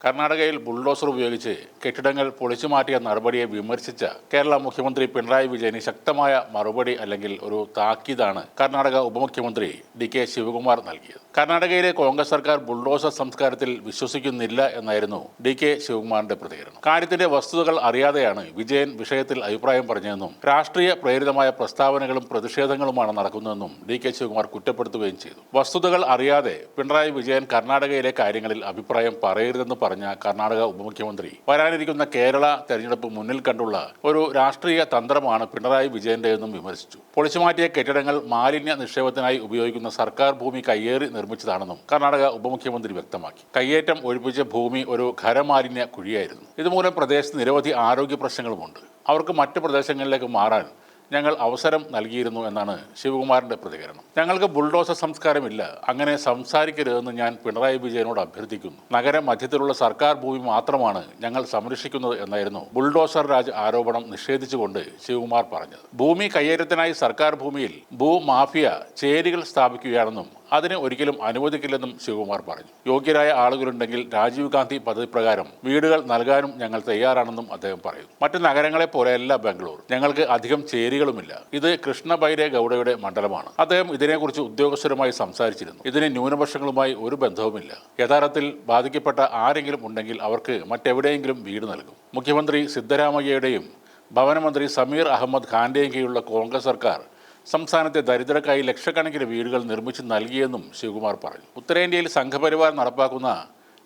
കർണാടകയിൽ ബുൾഡോസർ ഉപയോഗിച്ച് കെട്ടിടങ്ങൾ പൊളിച്ചുമാറ്റിയ നടപടിയെ വിമർശിച്ച കേരള മുഖ്യമന്ത്രി പിണറായി വിജയന് ശക്തമായ മറുപടി അല്ലെങ്കിൽ ഒരു താക്കീതാണ് കർണാടക ഉപമുഖ്യമന്ത്രി ഡി.കെ. ശിവകുമാർ നൽകിയത്. കർണാടകയിലെ കോൺഗ്രസ് സർക്കാർ ബുൾഡോസർ സംസ്കാരത്തിൽ വിശ്വസിക്കുന്നില്ല എന്നായിരുന്നു ഡി.കെ. ശിവകുമാറിന്റെ പ്രതികരണം. കാര്യത്തിന്റെ വസ്തുതകൾ അറിയാതെയാണ് വിജയൻ വിഷയത്തിൽ അഭിപ്രായം പറഞ്ഞതെന്നും രാഷ്ട്രീയ പ്രേരിതമായ പ്രസ്താവനകളും പ്രതിഷേധങ്ങളുമാണ് നടക്കുന്നതെന്നും ഡി.കെ. ശിവകുമാർ കുറ്റപ്പെടുത്തുകയും ചെയ്തു. വസ്തുതകൾ അറിയാതെ പിണറായി വിജയൻ കർണാടകയിലെ കാര്യങ്ങളിൽ അഭിപ്രായം പറയരുതെന്ന് പറഞ്ഞ കർണാടക ഉപമുഖ്യമന്ത്രി വരാനിരിക്കുന്ന കേരള തെരഞ്ഞെടുപ്പ് മുന്നിൽ കണ്ടുള്ള ഒരു രാഷ്ട്രീയ തന്ത്രമാണ് പിണറായി വിജയന്റെതെന്നും വിമർശിച്ചു. പൊളിച്ചുമാറ്റിയ കെട്ടിടങ്ങൾ മാലിന്യ നിക്ഷേപത്തിനായി ഉപയോഗിക്കുന്ന സർക്കാർ ഭൂമി കയ്യേറി നിർമ്മിച്ചതാണെന്നും കർണാടക ഉപമുഖ്യമന്ത്രി വ്യക്തമാക്കി. കയ്യേറ്റം ഒഴിപ്പിച്ച ഭൂമി ഒരു ഖരമാലിന്യ കുഴിയായിരുന്നു. ഇതുമൂലം പ്രദേശത്ത് നിരവധി ആരോഗ്യ പ്രശ്നങ്ങളുമുണ്ട്. അവർക്ക് മറ്റ് പ്രദേശങ്ങളിലേക്ക് മാറാൻ ഞങ്ങൾ അവസരം നൽകിയിരുന്നു എന്നാണ് ശിവകുമാറിന്റെ പ്രതികരണം. ഞങ്ങൾക്ക് ബുൾഡോസർ സംസ്കാരമില്ല, അങ്ങനെ സംസാരിക്കരുതെന്ന് ഞാൻ പിണറായി വിജയനോട് അഭ്യർത്ഥിക്കുന്നു. നഗര മധ്യത്തിലുള്ള സർക്കാർ ഭൂമി മാത്രമാണ് ഞങ്ങൾ സംരക്ഷിക്കുന്നത് എന്നായിരുന്നു ബുൾഡോസർ രാജ് ആരോപണം നിഷേധിച്ചുകൊണ്ട് ശിവകുമാർ പറഞ്ഞത്. ഭൂമി കയ്യേറ്റത്തിനായി സർക്കാർ ഭൂമിയിൽ ഭൂമാഫിയ ചേരികൾ സ്ഥാപിക്കുകയാണെന്നും അതിന് ഒരിക്കലും അനുവദിക്കില്ലെന്നും ശിവകുമാർ പറഞ്ഞു. യോഗ്യരായ ആളുകളുണ്ടെങ്കിൽ രാജീവ് ഗാന്ധി പദ്ധതി പ്രകാരം വീടുകൾ നൽകാനും ഞങ്ങൾ തയ്യാറാണെന്നും അദ്ദേഹം പറയുന്നു. മറ്റ് നഗരങ്ങളെ പോലെയല്ല ബംഗളൂർ. ഞങ്ങൾക്ക് അധികം ചേരികളുമില്ല. ഇത് കൃഷ്ണ ബൈരെ ഗൌഡയുടെ മണ്ഡലമാണ്. അദ്ദേഹം ഇതിനെക്കുറിച്ച് ഉദ്യോഗസ്ഥരുമായി സംസാരിച്ചിരുന്നു. ഇതിന് ന്യൂനപക്ഷങ്ങളുമായി ഒരു ബന്ധവുമില്ല. യഥാർത്ഥത്തിൽ ബാധിക്കപ്പെട്ട ആരെങ്കിലും ഉണ്ടെങ്കിൽ അവർക്ക് മറ്റെവിടെയെങ്കിലും വീട് നൽകും. മുഖ്യമന്ത്രി സിദ്ധരാമയ്യയുടെയും ഭവനമന്ത്രി സമീർ അഹമ്മദ് ഖാന്റെയും കീഴിലുള്ള കോൺഗ്രസ് സർക്കാർ സംസ്ഥാനത്തെ ദരിദ്രർക്കായി ലക്ഷക്കണക്കിന് വീടുകൾ നിർമ്മിച്ച് നൽകിയെന്നും ശിവകുമാർ പറഞ്ഞു. ഉത്തരേന്ത്യയിൽ സംഘപരിവാർ നടപ്പാക്കുന്ന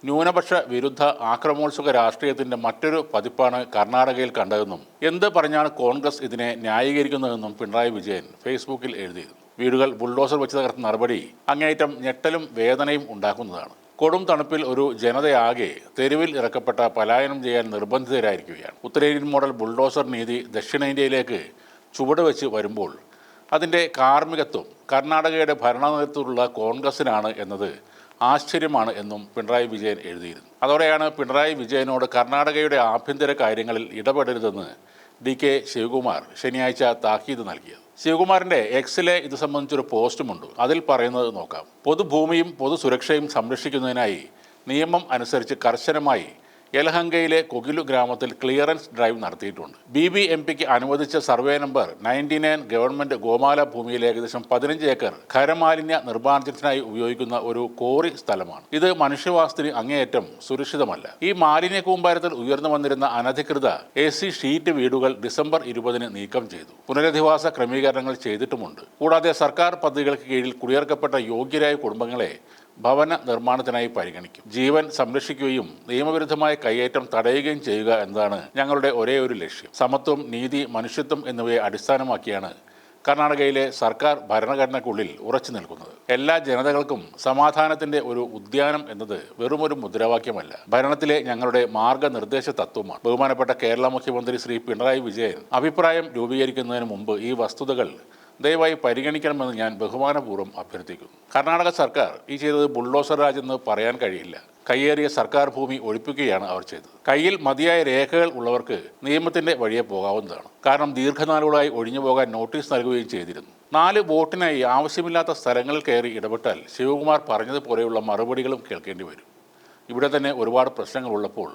ന്യൂനപക്ഷ വിരുദ്ധ ആക്രമോത്സുക രാഷ്ട്രീയത്തിന്റെ മറ്റൊരു പതിപ്പാണ് കർണാടകയിൽ കണ്ടതെന്നും എന്ത് പറഞ്ഞാണ് കോൺഗ്രസ് ഇതിനെ ന്യായീകരിക്കുന്നതെന്നും പിണറായി വിജയൻ ഫേസ്ബുക്കിൽ എഴുതിയിരുന്നു. വീടുകൾ ബുൾഡോസർ വെച്ച് തകർത്ത നടപടി അങ്ങേയറ്റം ഞെട്ടലും വേദനയും ഉണ്ടാക്കുന്നതാണ്. കൊടും തണുപ്പിൽ ഒരു ജനതയാകെ തെരുവിൽ ഇറക്കപ്പെട്ട പലായനം ചെയ്യാൻ നിർബന്ധിതരായിരിക്കുകയാണ്. ഉത്തരേന്ത്യൻ മോഡൽ ബുൾഡോസർ നീതി ദക്ഷിണേന്ത്യയിലേക്ക് ചുവടുവെച്ച് വരുമ്പോൾ അതിൻ്റെ കാർമ്മികത്വം കർണാടകയുടെ ഭരണനേതൃത്വത്തിലുള്ള കോൺഗ്രസിനാണ് എന്നത് ആശ്ചര്യമാണ് എന്നും പിണറായി വിജയൻ എഴുതിയിരുന്നു. അതോടെയാണ് പിണറായി വിജയനോട് കർണാടകയുടെ ആഭ്യന്തര കാര്യങ്ങളിൽ ഇടപെടരുതെന്ന് ഡി.കെ. ശിവകുമാർ ശനിയാഴ്ച താക്കീത് നൽകിയത്. ശിവകുമാറിന്റെ എക്സിലെ ഇത് സംബന്ധിച്ചൊരു പോസ്റ്റുമുണ്ട്. അതിൽ പറയുന്നത് നോക്കാം. പൊതുഭൂമിയും പൊതുസുരക്ഷയും സംരക്ഷിക്കുന്നതിനായി നിയമം അനുസരിച്ച് കർശനമായി യലഹങ്കയിലെ കൊഗിലു ഗ്രാമത്തിൽ ക്ലിയറൻസ് ഡ്രൈവ് നടത്തിയിട്ടുണ്ട്. BBMPക്ക് അനുവദിച്ച സർവേ നമ്പർ 99 ഗവൺമെന്റ് ഗോമാല ഭൂമിയിൽ ഏകദേശം 15 ഏക്കർ ഖരമാലിന്യ നിർമ്മാർജ്ജനത്തിനായി ഉപയോഗിക്കുന്ന ഒരു കോറി സ്ഥലമാണ്. ഇത് മനുഷ്യവാസത്തിന് അങ്ങേയറ്റം സുരക്ഷിതമല്ല. ഈ മാലിന്യ കൂമ്പാരത്തിൽ ഉയർന്നു വന്നിരുന്ന അനധികൃത AC ഷീറ്റ് വീടുകൾ ഡിസംബർ 20 നീക്കം ചെയ്തു. പുനരധിവാസ ക്രമീകരണങ്ങൾ ചെയ്തിട്ടുമുണ്ട്. കൂടാതെ സർക്കാർ പദ്ധതികൾക്ക് കീഴിൽ കുടിയിറക്കപ്പെട്ട യോഗ്യരായ കുടുംബങ്ങളെ ഭവന നിർമ്മാണത്തിനായി പരിഗണിക്കും. ജീവൻ സംരക്ഷിക്കുകയും നിയമവിരുദ്ധമായ കയ്യേറ്റം തടയുകയും ചെയ്യുക എന്നതാണ് ഞങ്ങളുടെ ഒരേ ഒരു ലക്ഷ്യം. സമത്വം, നീതി, മനുഷ്യത്വം എന്നിവയെ അടിസ്ഥാനമാക്കിയാണ് കർണാടകയിലെ സർക്കാർ ഭരണഘടനയ്ക്കുള്ളിൽ ഉറച്ചു നിൽക്കുന്നത്. എല്ലാ ജനതകൾക്കും സമാധാനത്തിന്റെ ഒരു ഉദ്യാനം എന്നത് വെറുമൊരു മുദ്രാവാക്യമല്ല, ഭരണത്തിലെ ഞങ്ങളുടെ മാർഗനിർദ്ദേശ തത്വമാണ്. ബഹുമാനപ്പെട്ട കേരള മുഖ്യമന്ത്രി ശ്രീ പിണറായി വിജയൻ അഭിപ്രായം രൂപീകരിക്കുന്നതിന് മുമ്പ് ഈ വസ്തുതകൾ ദയവായി പരിഗണിക്കണമെന്ന് ഞാൻ ബഹുമാനപൂർവ്വം അഭ്യർത്ഥിക്കുന്നു. കർണാടക സർക്കാർ ഈ ചെയ്തത് ബുൾഡോസർ രാജ് എന്ന് പറയാൻ കഴിയില്ല. കയ്യേറിയ സർക്കാർ ഭൂമി ഒഴിപ്പിക്കുകയാണ് അവർ ചെയ്തത്. കയ്യിൽ മതിയായ രേഖകൾ ഉള്ളവർക്ക് നിയമത്തിന്റെ വഴിയെ പോകാവുന്നതാണ്. കാരണം ദീർഘനാളുകളായി ഒഴിഞ്ഞുപോകാൻ നോട്ടീസ് നൽകുകയും ചെയ്തിരുന്നു. 4 വോട്ടിനായി ആവശ്യമില്ലാത്ത സ്ഥലങ്ങളിൽ കയറി ഇടപെട്ടാൽ ശിവകുമാർ പറഞ്ഞതുപോലെയുള്ള മറുപടികളും കേൾക്കേണ്ടി വരും. ഇവിടെ തന്നെ ഒരുപാട് പ്രശ്നങ്ങളുള്ളപ്പോൾ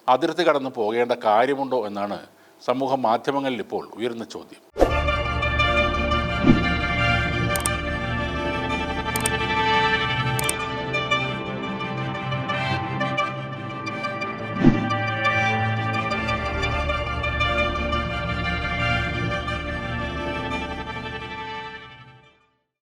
അതിർത്തി കടന്നു പോകേണ്ട കാര്യമുണ്ടോ എന്നാണ് സമൂഹ മാധ്യമങ്ങളിൽ ഇപ്പോൾ ഉയർന്ന ചോദ്യം.